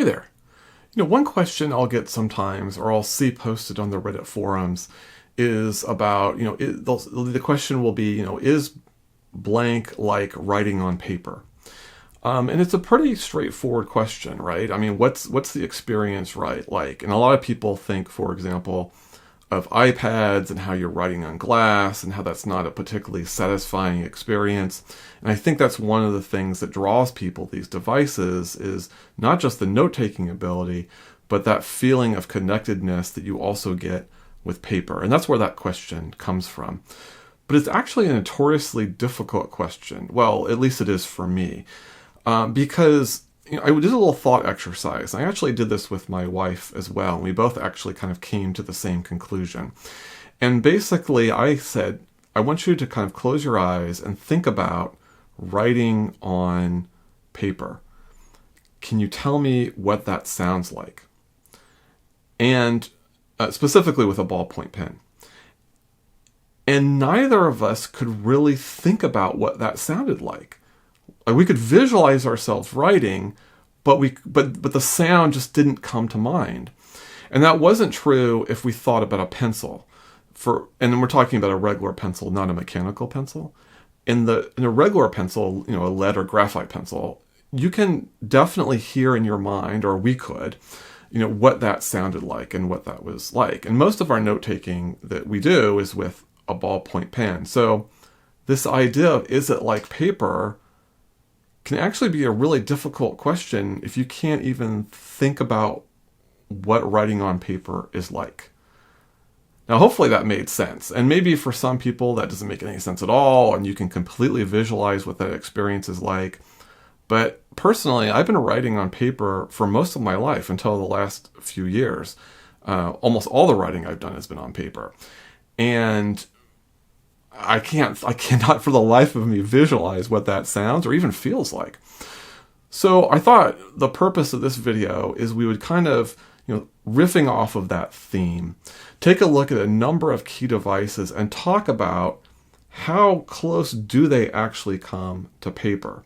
Hey there. One question I'll get sometimes, or I'll see posted on the Reddit forums, is about, the question will be, is blank like writing on paper? And it's a pretty straightforward question, right? I mean, what's the experience like? And a lot of people think, for example, of iPads and how you're writing on glass and how that's not a particularly satisfying experience. And I think that's one of the things that draws people to these devices is not just the note-taking ability, but that feeling of connectedness that you also get with paper. And that's where that question comes from. But it's actually a notoriously difficult question. Well, at least it is for me. Because I did a little thought exercise. I actually did this with my wife as well. And we both actually kind of came to the same conclusion. And basically I said, I want you to kind of close your eyes and think about writing on paper. Can you tell me what that sounds like? And specifically with a ballpoint pen. And neither of us could really think about what that sounded like. We could visualize ourselves writing, but the sound just didn't come to mind. And that wasn't true if we thought about a pencil. And we're talking about a regular pencil, not a mechanical pencil. In a regular pencil, a lead or graphite pencil, you can definitely hear in your mind, or we could, what that sounded like and what that was like. And most of our note-taking that we do is with a ballpoint pen. So this idea of is it like paper can actually be a really difficult question if you can't even think about what writing on paper is like. Now, hopefully that made sense. And maybe for some people that doesn't make any sense at all, and you can completely visualize what that experience is like. But personally, I've been writing on paper for most of my life until the last few years. Almost all the writing I've done has been on paper. And I cannot for the life of me visualize what that sounds or even feels like. So I thought the purpose of this video is we would kind of, riffing off of that theme, take a look at a number of key devices and talk about how close do they actually come to paper.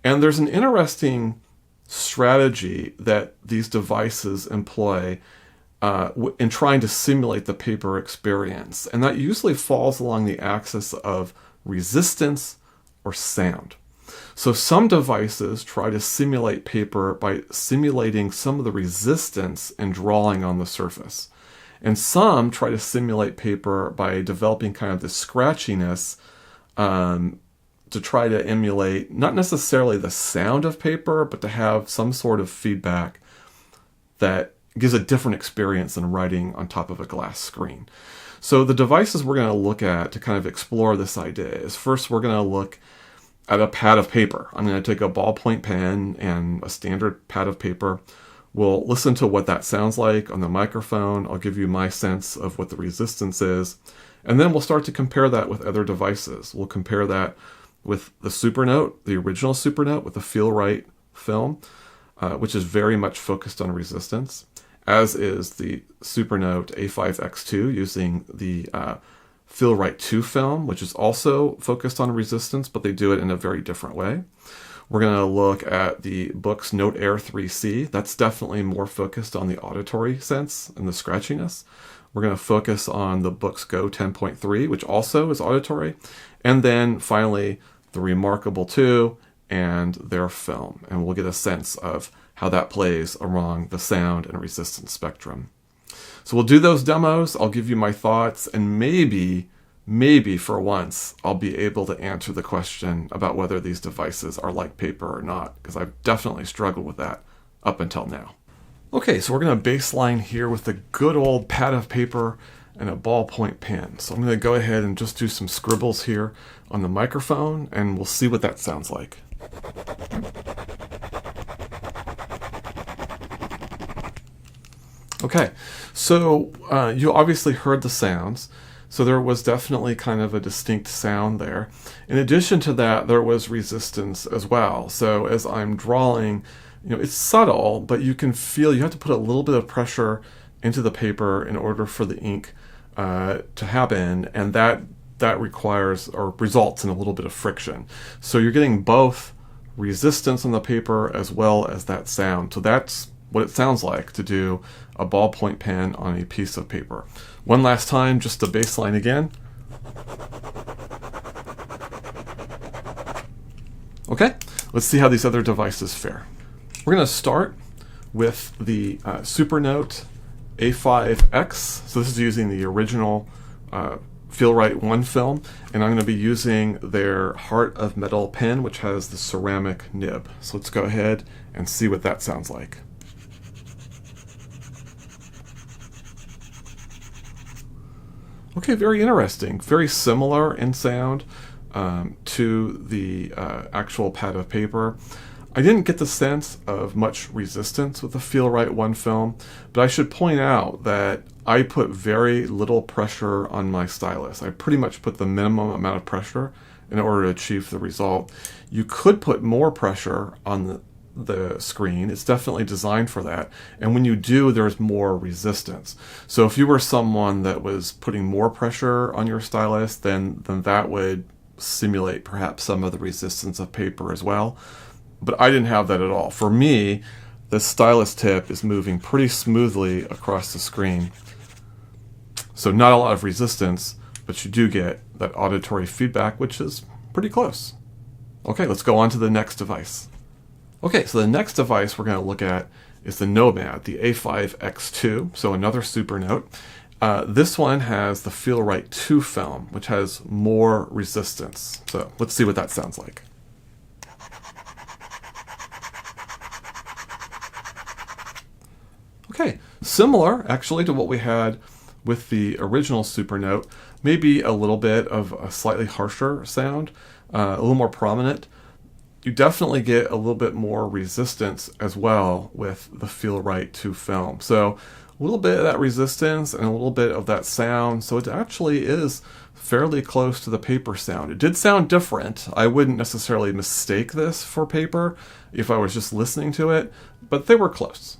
And there's an interesting strategy that these devices employ in trying to simulate the paper experience. And that usually falls along the axis of resistance or sound. So some devices try to simulate paper by simulating some of the resistance and drawing on the surface. And some try to simulate paper by developing kind of this scratchiness to try to emulate not necessarily the sound of paper, but to have some sort of feedback that gives a different experience than writing on top of a glass screen. So the devices we're going to look at to kind of explore this idea is first we're going to look at a pad of paper. I'm going to take a ballpoint pen and a standard pad of paper. We'll listen to what that sounds like on the microphone. I'll give you my sense of what the resistance is. And then we'll start to compare that with other devices. We'll compare that with the Supernote, the original Supernote with the Feel-Right film, which is very much focused on resistance, as is the Supernote A5X using the Feel-Right 2 film, which is also focused on resistance, but they do it in a very different way. We're going to look at the Boox Note Air 3C. That's definitely more focused on the auditory sense and the scratchiness. We're going to focus on the Boox Go 10.3, which also is auditory. And then finally, the Remarkable 2 and their film. And we'll get a sense of how that plays along the sound and resistance spectrum. So we'll do those demos. I'll give you my thoughts, and maybe for once, I'll be able to answer the question about whether these devices are like paper or not, because I've definitely struggled with that up until now. Okay, so we're going to baseline here with the good old pad of paper and a ballpoint pen. So I'm going to go ahead and just do some scribbles here on the microphone, and we'll see what that sounds like. Okay, so you obviously heard the sounds. So there was definitely kind of a distinct sound there. In addition to that, there was resistance as well. So as I'm drawing, it's subtle, but you can feel you have to put a little bit of pressure into the paper in order for the ink to happen, and that requires or results in a little bit of friction. So you're getting both resistance on the paper as well as that sound. So that's what it sounds like to do a ballpoint pen on a piece of paper. One last time, just the baseline again. Okay, let's see how these other devices fare. We're going to start with the Supernote A5X. So this is using the original Feel-Right 1 film, and I'm going to be using their Heart of Metal pen, which has the ceramic nib. So let's go ahead and see what that sounds like. Okay, very interesting. Very similar in sound to the actual pad of paper. I didn't get the sense of much resistance with the Feel-Right 1 film, but I should point out that I put very little pressure on my stylus. I pretty much put the minimum amount of pressure in order to achieve the result. You could put more pressure on the screen. It's definitely designed for that. And when you do, there's more resistance. So if you were someone that was putting more pressure on your stylus, then that would simulate perhaps some of the resistance of paper as well. But I didn't have that at all. For me, the stylus tip is moving pretty smoothly across the screen. So not a lot of resistance, but you do get that auditory feedback, which is pretty close. Okay, let's go on to the next device. Okay, so the next device we're going to look at is the Nomad, the A5X2, so another Supernote. This one has the Feel-Right 2 film, which has more resistance. So let's see what that sounds like. Okay, similar actually to what we had with the original Supernote, maybe a little bit of a slightly harsher sound, a little more prominent. You definitely get a little bit more resistance as well with the Feel-Right 2 film. So a little bit of that resistance and a little bit of that sound. So it actually is fairly close to the paper sound. It did sound different. I wouldn't necessarily mistake this for paper if I was just listening to it, but they were close.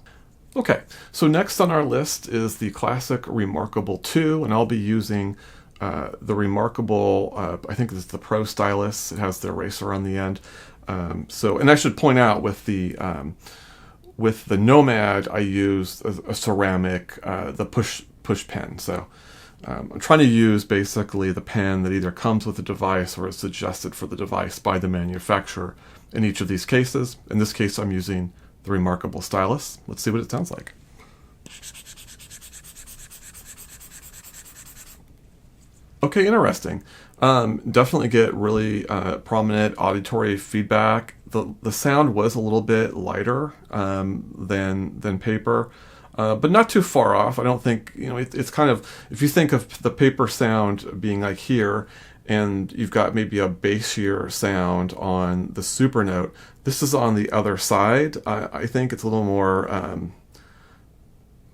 Okay, so next on our list is the classic Remarkable 2, and I'll be using the Remarkable, I think it's the Pro Stylus. It has the eraser on the end. And I should point out with the Nomad, I used a ceramic, the push pen. So I'm trying to use basically the pen that either comes with the device or is suggested for the device by the manufacturer in each of these cases. In this case, I'm using the Remarkable stylus. Let's see what it sounds like. Okay, interesting. Definitely get really prominent auditory feedback. The sound was a little bit lighter than paper, but not too far off. I don't think, it's kind of, if you think of the paper sound being like here, and you've got maybe a bassier sound on the Supernote, this is on the other side. I think it's a little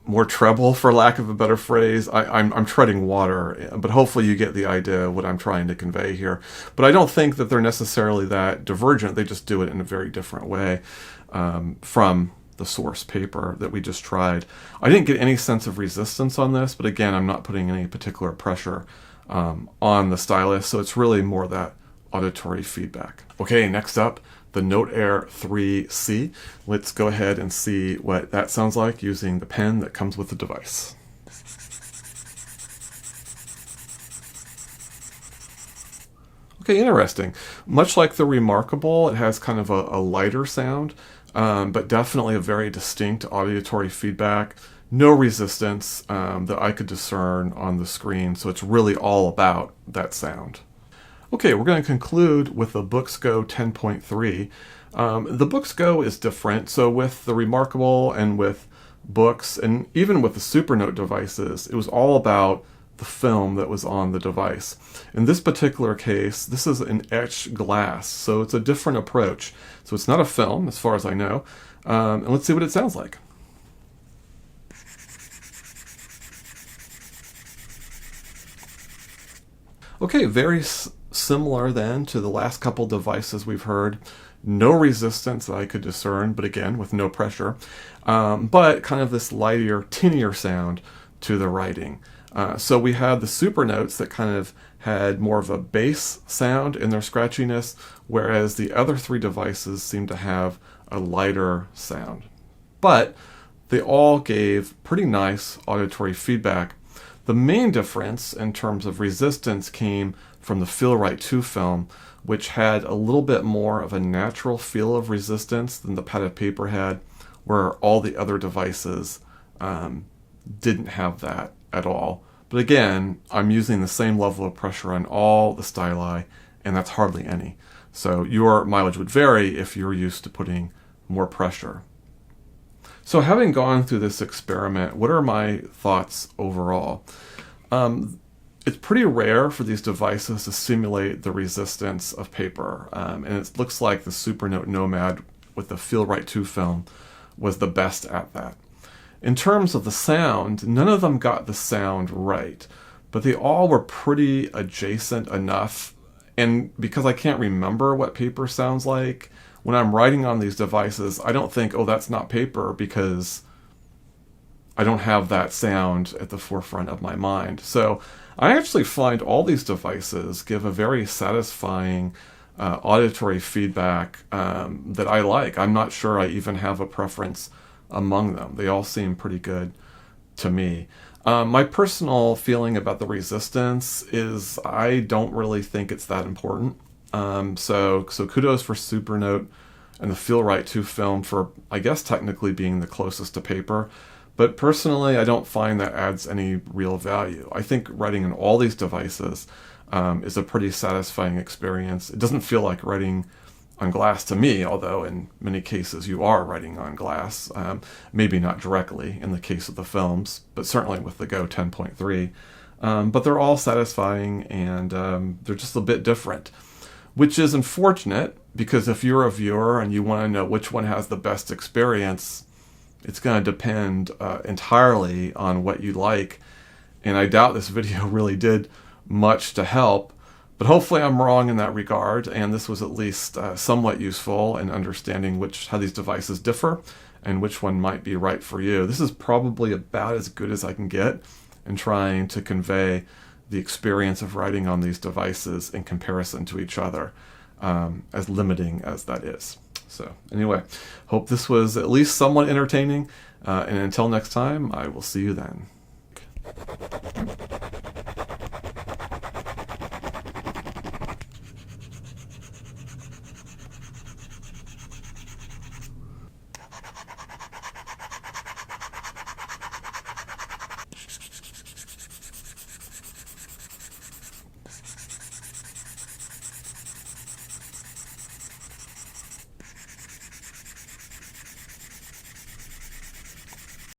more treble, for lack of a better phrase. I'm treading water, but hopefully you get the idea of what I'm trying to convey here. But I don't think that they're necessarily that divergent. They just do it in a very different way from the source paper that we just tried. I didn't get any sense of resistance on this, but again, I'm not putting any particular pressure on the stylus, so it's really more that auditory feedback. Okay, next up, the Note Air 3C. Let's go ahead and see what that sounds like using the pen that comes with the device. Okay, interesting. Much like the Remarkable, it has kind of a lighter sound, but definitely a very distinct auditory feedback. No resistance that I could discern on the screen, so it's really all about that sound. Okay, we're going to conclude with the Boox Go 10.3. The Boox Go is different, so with the Remarkable and with Boox, and even with the Supernote devices, it was all about the film that was on the device. In this particular case, this is an etched glass, so it's a different approach. So it's not a film, as far as I know, and let's see what it sounds like. Okay, very similar then to the last couple devices we've heard. No resistance that I could discern, but again, with no pressure. But kind of this lighter, tinnier sound to the writing. So we had the Supernotes that kind of had more of a bass sound in their scratchiness, whereas the other three devices seem to have a lighter sound. But they all gave pretty nice auditory feedback. The main difference in terms of resistance came from the Feel-Right 2 film, which had a little bit more of a natural feel of resistance than the padded paper had, where all the other devices didn't have that at all. But again, I'm using the same level of pressure on all the styli, and that's hardly any. So your mileage would vary if you're used to putting more pressure. So having gone through this experiment, what are my thoughts overall? It's pretty rare for these devices to simulate the resistance of paper, and it looks like the Supernote Nomad with the Feel-Right 2 film was the best at that. In terms of the sound, none of them got the sound right, but they all were pretty adjacent enough, and because I can't remember what paper sounds like, when I'm writing on these devices, I don't think, oh, that's not paper, because I don't have that sound at the forefront of my mind. So I actually find all these devices give a very satisfying auditory feedback that I like. I'm not sure I even have a preference among them. They all seem pretty good to me. My personal feeling about the resistance is I don't really think it's that important. So kudos for Supernote and the Feel-Right 2 film for, I guess, technically being the closest to paper. But personally, I don't find that adds any real value. I think writing on all these devices is a pretty satisfying experience. It doesn't feel like writing on glass to me, although in many cases you are writing on glass. Maybe not directly in the case of the films, but certainly with the Go 10.3. But they're all satisfying, and they're just a bit different, which is unfortunate, because if you're a viewer and you want to know which one has the best experience, it's going to depend entirely on what you like. And I doubt this video really did much to help, but hopefully I'm wrong in that regard, and this was at least somewhat useful in understanding how these devices differ and which one might be right for you. This is probably about as good as I can get in trying to convey the experience of writing on these devices in comparison to each other, as limiting as that is. So anyway, hope this was at least somewhat entertaining, and until next time, I will see you then.